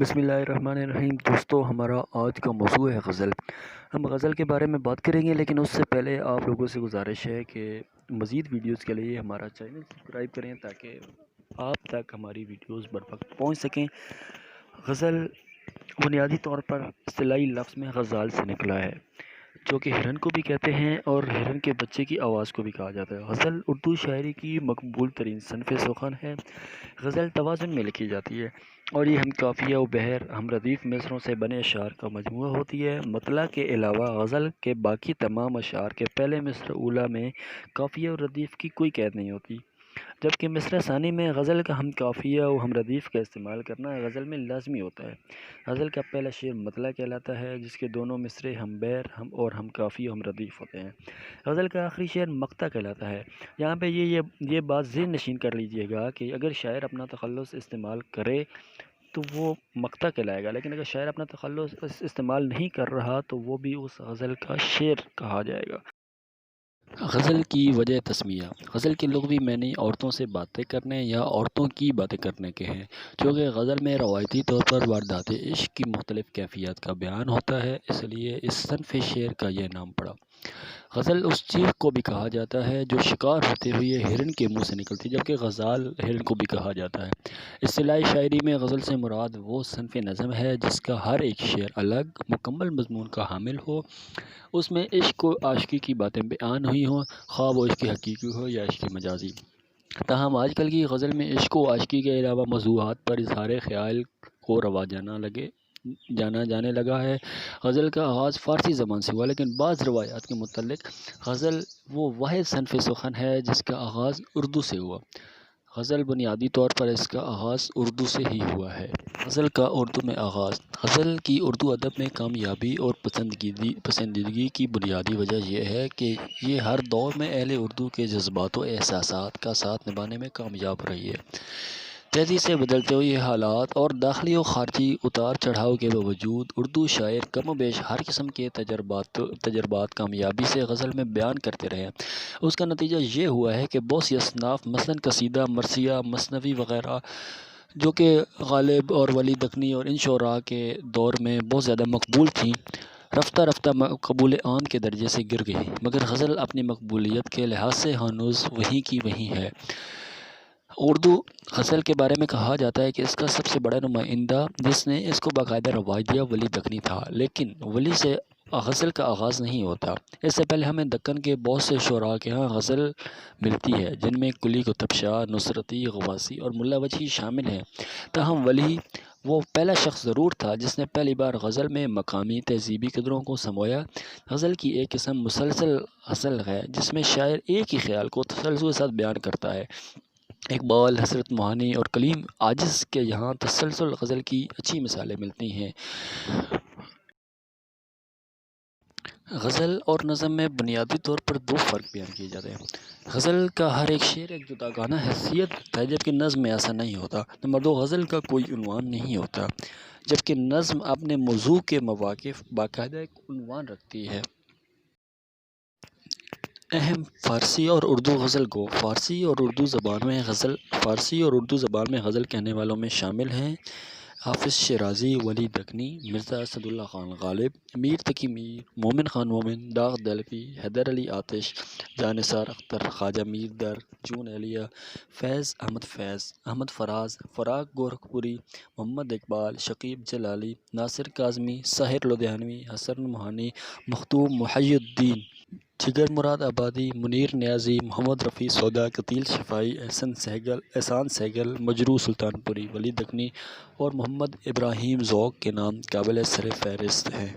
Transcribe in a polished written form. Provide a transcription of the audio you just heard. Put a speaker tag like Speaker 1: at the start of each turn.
Speaker 1: بسم اللہ الرحمن الرحیم۔ دوستو، ہمارا آج کا موضوع ہے غزل۔ ہم غزل کے بارے میں بات کریں گے، لیکن اس سے پہلے آپ لوگوں سے گزارش ہے کہ مزید ویڈیوز کے لیے ہمارا چینل سبسکرائب کریں تاکہ آپ تک ہماری ویڈیوز بر وقت پہنچ سکیں۔ غزل بنیادی طور پر اصطلاحی لفظ میں غزال سے نکلا ہے، جو کہ ہرن کو بھی کہتے ہیں اور ہرن کے بچے کی آواز کو بھی کہا جاتا ہے۔ غزل اردو شاعری کی مقبول ترین صنف سخن ہے۔ غزل توازن میں لکھی جاتی ہے اور یہ ہم قافیہ و بحر ہم ردیف مصروں سے بنے اشعار کا مجموعہ ہوتی ہے۔ مطلع کے علاوہ غزل کے باقی تمام اشعار کے پہلے مصرع اولیٰ میں قافیہ و ردیف کی کوئی قید نہیں ہوتی، جبکہ مصرع ثانی میں غزل کا ہم قافیہ و ہم ردیف کا استعمال کرنا غزل میں لازمی ہوتا ہے۔ غزل کا پہلا شعر مطلع کہلاتا ہے، جس کے دونوں مصرع ہم بحر اور ہم قافیہ و ہم ردیف ہوتے ہیں۔ غزل کا آخری شعر مقطع کہلاتا ہے۔ یہاں پہ یہ بات ذہن نشین کر لیجئے گا کہ اگر شاعر اپنا تخلص استعمال کرے تو وہ مقطع کہلائے گا، لیکن اگر شاعر اپنا تخلص استعمال نہیں کر رہا تو وہ بھی اس غزل کا شعر کہا جائے گا۔ غزل کی وجہ تسمیہ۔ غزل کے لغوی معنی عورتوں سے باتیں کرنے یا عورتوں کی باتیں کرنے کے ہیں، چونکہ غزل میں روایتی طور پر واردات عشق کی مختلف کیفیات کا بیان ہوتا ہے، اس لیے اس صنف شعر کا یہ نام پڑا۔ غزل اس چیخ کو بھی کہا جاتا ہے جو شکار ہوتے ہوئے ہرن کے منہ سے نکلتی، جبکہ غزال ہرن کو بھی کہا جاتا ہے۔ اصطلاحی شاعری میں غزل سے مراد وہ صنف نظم ہے جس کا ہر ایک شعر الگ مکمل مضمون کا حامل ہو، اس میں عشق و عاشقی کی باتیں بیان ہوئی ہوں، خواہ وہ عشق حقیقی ہو یا عشق مجازی۔ تاہم آج کل کی غزل میں عشق و عاشقی کے علاوہ موضوعات پر اظہار خیال کو روا جانا جانے لگا ہے۔ غزل کا آغاز فارسی زبان سے ہوا، لیکن بعض روایات کے مطابق غزل وہ واحد صنف سخن ہے جس کا آغاز اردو سے ہوا۔ غزل بنیادی طور پر اس کا آغاز اردو سے ہی ہوا ہے۔ غزل کا اردو میں آغاز۔ غزل کی اردو ادب میں کامیابی اور پسندیدگی کی بنیادی وجہ یہ ہے کہ یہ ہر دور میں اہل اردو کے جذبات و احساسات کا ساتھ نبھانے میں کامیاب رہی ہے۔ تیزی سے بدلتے ہوئے حالات اور داخلی و خارجی اتار چڑھاؤ کے باوجود اردو شاعر کم و بیش ہر قسم کے تجربات کامیابی سے غزل میں بیان کرتے رہے۔ اس کا نتیجہ یہ ہوا ہے کہ بہت سی اصناف مثلاً قصیدہ، مرثیہ، مثنوی وغیرہ، جو کہ غالب اور ولی دکنی اور ان شعراء کے دور میں بہت زیادہ مقبول تھیں، رفتہ رفتہ قبول عام کے درجے سے گر گئی، مگر غزل اپنی مقبولیت کے لحاظ سے ہنوز وہیں کی وہیں ہے۔ اردو غزل کے بارے میں کہا جاتا ہے کہ اس کا سب سے بڑا نمائندہ جس نے اس کو باقاعدہ رواج دیا ولی دکنی تھا، لیکن ولی سے غزل کا آغاز نہیں ہوتا۔ اس سے پہلے ہمیں دکن کے بہت سے شعراء کے ہاں غزل ملتی ہے، جن میں قلی قطب شاہ، نصرتی، غواثی اور ملا وجہی شامل ہیں۔ تاہم ولی وہ پہلا شخص ضرور تھا جس نے پہلی بار غزل میں مقامی تہذیبی قدروں کو سمویا۔ غزل کی ایک قسم مسلسل غزل ہے جس میں شاعر ایک ہی خیال کو تسلسل کے ساتھ بیان کرتا ہے۔ اقبال، حضرت موہانی اور کلیم عاجز کے یہاں تسلسل غزل کی اچھی مثالیں ملتی ہیں۔ غزل اور نظم میں بنیادی طور پر دو فرق بیان کیے جاتے ہیں۔ غزل کا ہر ایک شعر ایک جداگانہ حیثیت رکھتا ہے، جبکہ نظم میں ایسا نہیں ہوتا۔ نمبر دو، غزل کا کوئی عنوان نہیں ہوتا، جبکہ نظم اپنے موضوع کے مواقف باقاعدہ ایک عنوان رکھتی ہے۔ اہم فارسی اور اردو غزل گو۔ فارسی اور اردو زبان میں غزل کہنے والوں میں شامل ہیں حافظ شیرازی، ولی دکنی، مرزا اسد اللہ خان غالب، میر تقی میر، مومن خان مومن، داغ دہلوی، حیدر علی آتش، جاں نثار اختر، خواجہ میر در، جون ایلیا، فیض، احمد فراز، فراق گورکھپوری، محمد اقبال، شکیب جلالی، ناصر کاظمی، ساحر لدھیانوی، حسن موہانی، مختوم محی الدین، جگر مراد آبادی، منیر نیازی، محمد رفیع سودا، قتیل شفاعی، احسان سہگل، مجروح سلطان پوری، ولی دکنی اور محمد ابراہیم ذوق کے نام قابل سر فہرست ہیں۔